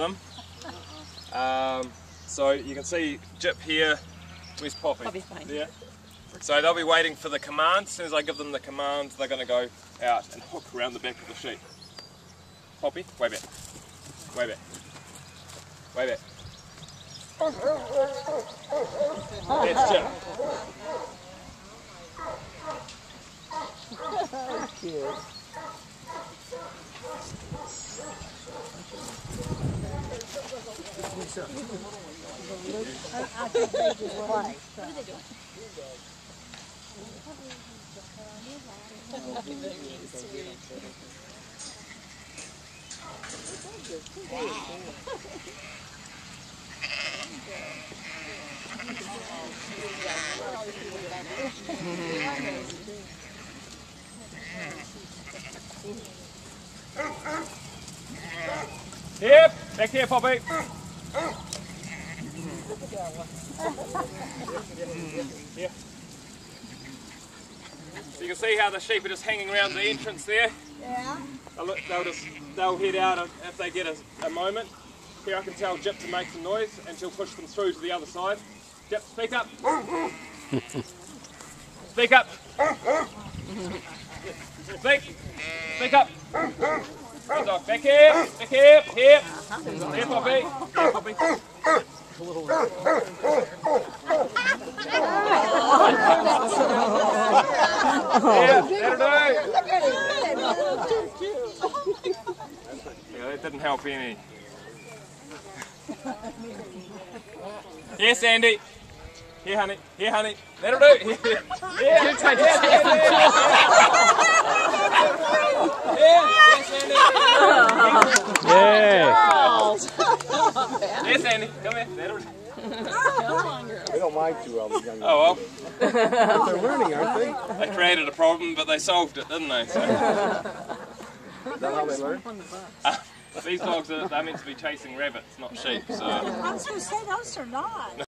them. So you can see Jip here. Where's Poppy? Poppy's behind. There. So they'll be waiting for the command. As soon as I give them the command, they're going to go out and hook around the back of the sheep. Poppy, way back. Way back. Way back. That's Jip. Cute. I think they just play. What are they doing? Yep, back here, Poppy. Yeah. So you can see how the sheep are just hanging around the entrance there. Yeah. They'll head out if they get a moment. Here I can tell Jip to make some noise and she'll push them through to the other side. Jip, speak up. Speak up. Speak up. Good dog. Back here. Back here. Here. Here, Poppy. Here, Poppy. Yeah, that'll do. Yeah, that didn't help any. Here, Sandy. Here, honey. Here, honey. That'll do. Here. Here. Here, Sandy. Yeah. Here, Sandy. Come here. That'll do. They don't mind too well, these young men. Oh, But they're learning, aren't they? well. They created a problem, but they solved it, didn't they? So, Is that how they learn? these dogs, they're meant to be chasing rabbits, not sheep. So. I was going to say, those are not.